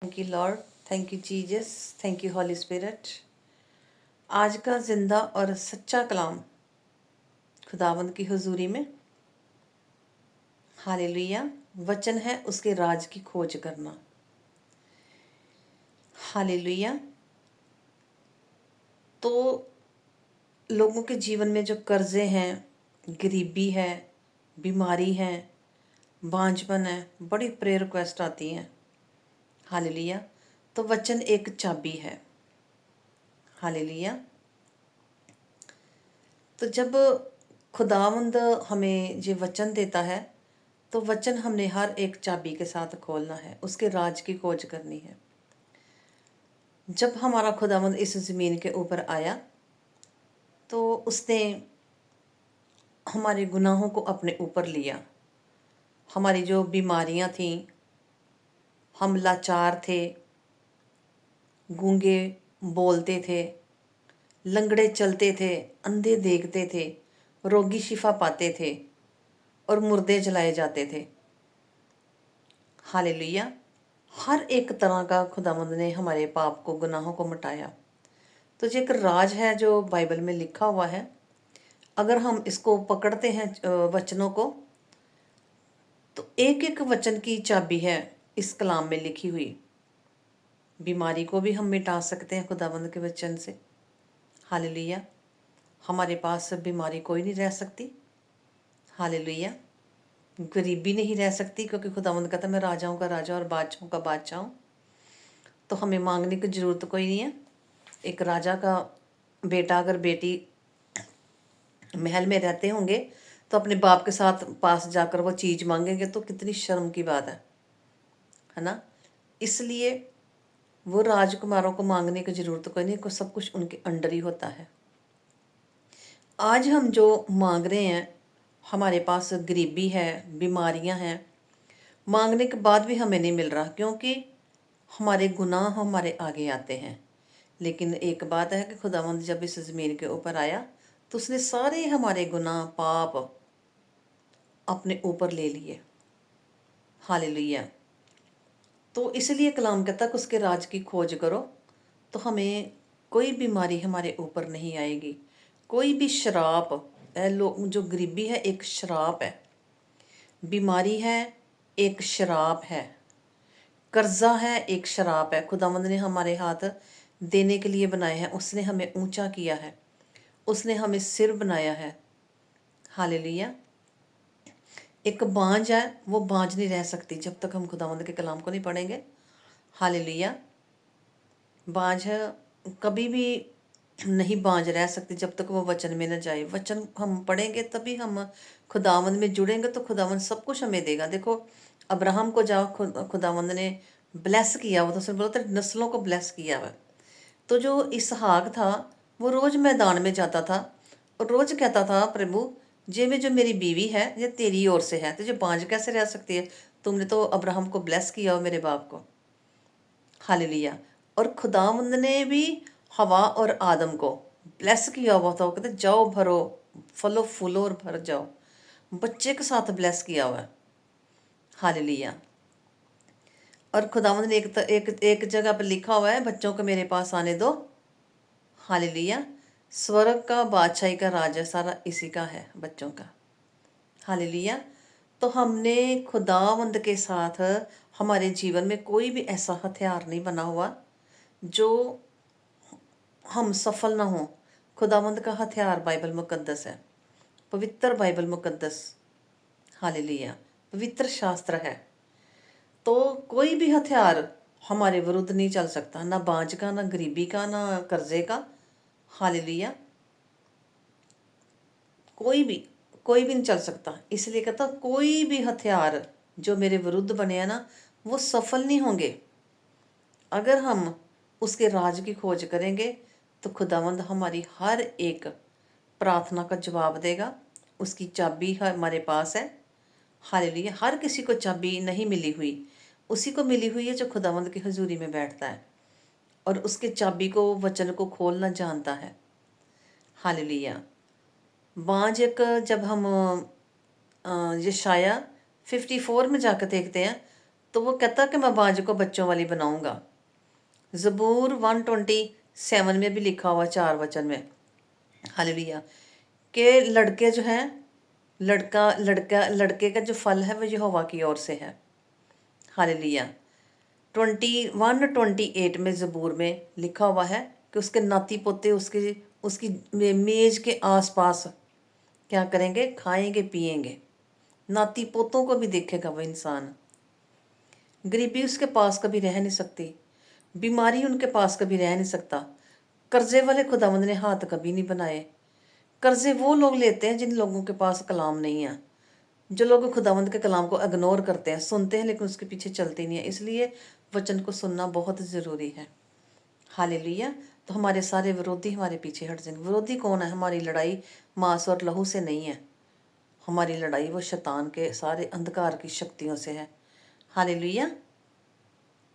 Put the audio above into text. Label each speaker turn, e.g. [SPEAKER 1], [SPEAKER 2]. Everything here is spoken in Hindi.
[SPEAKER 1] Thank you lord, thank you Jesus, thank you holy spirit. आज का जिंदा और सच्चा कलाम खुदावंद की हुजूरी में। हालेलुया। वचन है उसके राज की खोज करना। हालेलुया। तो लोगों के जीवन में जो कर्जे हैं, गरीबी है, बीमारी है, बांझपन है, बड़ी प्रेयर रिक्वेस्ट आती हैं। हालेलुया। तो वचन एक चाबी है। हालेलुया। तो जब खुदावंद हमें ये वचन देता है तो वचन हमने हर एक चाबी के साथ खोलना है, उसके राज की खोज करनी है। जब हमारा खुदावंद इस ज़मीन के ऊपर आया तो उसने हमारे गुनाहों को अपने ऊपर लिया। हमारी जो बीमारियां थीं, हम लाचार थे, गूंगे बोलते थे, लंगड़े चलते थे, अंधे देखते थे, रोगी शिफा पाते थे और मुर्दे जलाए जाते थे। हालेलुया। हर एक तरह का खुदावंद ने हमारे पाप को, गुनाहों को मिटाया। तो ये एक राज है जो बाइबल में लिखा हुआ है। अगर हम इसको पकड़ते हैं वचनों को, तो एक एक वचन की चाबी है इस कलाम में लिखी हुई। बीमारी को भी हम मिटा सकते हैं खुदावंद के वचन से। हालेलुया। हमारे पास बीमारी कोई नहीं रह सकती। हालेलुया। गरीबी नहीं रह सकती, क्योंकि खुदावंद कहता है मैं राजाओं का राजा और बादशाहों का बादशाह हूँ। तो हमें मांगने की ज़रूरत कोई नहीं है। एक राजा का बेटा अगर बेटी महल में रहते होंगे तो अपने बाप के साथ पास जाकर वो चीज़ मांगेंगे तो कितनी शर्म की बात है ना। इसलिए वो राजकुमारों को मांगने की ज़रूरत कोई नहीं, सब कुछ उनके अंडर ही होता है। आज हम जो मांग रहे हैं, हमारे पास गरीबी है, बीमारियां हैं, मांगने के बाद भी हमें नहीं मिल रहा, क्योंकि हमारे गुनाह हमारे आगे आते हैं। लेकिन एक बात है कि खुदावंद जब इस ज़मीन के ऊपर आया तो उसने सारे हमारे गुनाह पाप अपने ऊपर ले लिए। हालेलुया। तो इसलिए कलाम कहता है कि उसके राज की खोज करो तो हमें कोई बीमारी हमारे ऊपर नहीं आएगी, कोई भी श्राप जो गरीबी है एक श्राप है, बीमारी है एक श्राप है, कर्जा है एक श्राप है। खुदावंद ने हमारे हाथ देने के लिए बनाए हैं, उसने हमें ऊंचा किया है, उसने हमें सिर बनाया है। हालेलुया। एक बांझ है, वो बांझ नहीं रह सकती जब तक हम खुदावंद के कलाम को नहीं पढ़ेंगे। हालेलुया। बांझ कभी भी नहीं बांझ रह सकती जब तक वो वचन में न जाए। वचन हम पढ़ेंगे तभी हम खुदावंद में जुड़ेंगे, तो खुदावंद सब कुछ हमें देगा। देखो अब्राहम को जाओ खुदावंद ने ब्लेस किया, वो तो उसने बोला तेरी नस्लों को ब्लेस किया हुआ। तो जो इसहाक था वो रोज़ मैदान में जाता था और रोज़ कहता था प्रभु जे में जो मेरी बीवी है ये तेरी ओर से है, तो जो बांझ कैसे रह सकती है? तुमने तो अब्राहम को ब्लेस किया हो, मेरे बाप को। हालेलुया। और खुदावंद ने भी हवा और आदम को ब्लेस किया हुआ था। वो कहते जाओ भरो, फलो फूलो और भर जाओ। बच्चे के साथ ब्लेस किया हुआ है। हालेलुया। और खुदावंद ने एक जगह पर लिखा हुआ है बच्चों को मेरे पास आने दो। हालेलुया। स्वर्ग का बादशाही का राज सारा इसी का है, बच्चों का। हालेलुया। तो हमने खुदावंद के साथ हमारे जीवन में कोई भी ऐसा हथियार नहीं बना हुआ जो हम सफल ना हो। खुदावंद का हथियार बाइबल मुकद्दस है, पवित्र बाइबल मुकद्दस। हालेलुया। पवित्र शास्त्र है। तो कोई भी हथियार हमारे विरुद्ध नहीं चल सकता, ना बांझ का, ना गरीबी का, ना कर्जे का। हालेलुया। कोई भी नहीं चल सकता। इसलिए कहता कोई भी हथियार जो मेरे विरुद्ध बने हैं ना, वो सफल नहीं होंगे। अगर हम उसके राज की खोज करेंगे तो खुदावंद हमारी हर एक प्रार्थना का जवाब देगा। उसकी चाबी हमारे पास है। हालेलुया। हर किसी को चाबी नहीं मिली हुई, उसी को मिली हुई है जो खुदावंद की हजूरी में बैठता है और उसके चाबी को, वचन को खोलना जानता है। हालेलुया। बांझ एक, जब हम यशाया 54 में जाकर देखते हैं तो वो कहता कि मैं बाज को बच्चों वाली बनाऊंगा। ज़बूर 127 में भी लिखा हुआ 4 वचन में, हालेलुया, कि लड़के जो हैं, लड़के का जो फल है वो यहोवा की ओर से है। हालेलुया। 21-28 में ज़बूर में लिखा हुआ है कि उसके नाती पोते उसकी मेज के आसपास क्या करेंगे, खाएंगे पिएंगे। नाती पोतों को भी देखेगा वो इंसान। गरीबी उसके पास कभी रह नहीं सकती, बीमारी उनके पास कभी रह नहीं सकता। कर्जे वाले खुदावंद ने हाथ कभी नहीं बनाए। कर्जे वो लोग लेते हैं जिन लोगों के पास कलाम नहीं है, जो लोग खुदावंद के कलाम को इग्नोर करते हैं, सुनते हैं लेकिन उसके पीछे चलते नहीं है। इसलिए वचन को सुनना बहुत ज़रूरी है। हालेलुया। तो हमारे सारे विरोधी हमारे पीछे हट जाएंगे। विरोधी कौन है? हमारी लड़ाई मांस और लहू से नहीं है, हमारी लड़ाई वो शैतान के सारे अंधकार की शक्तियों से है। हालेलुया।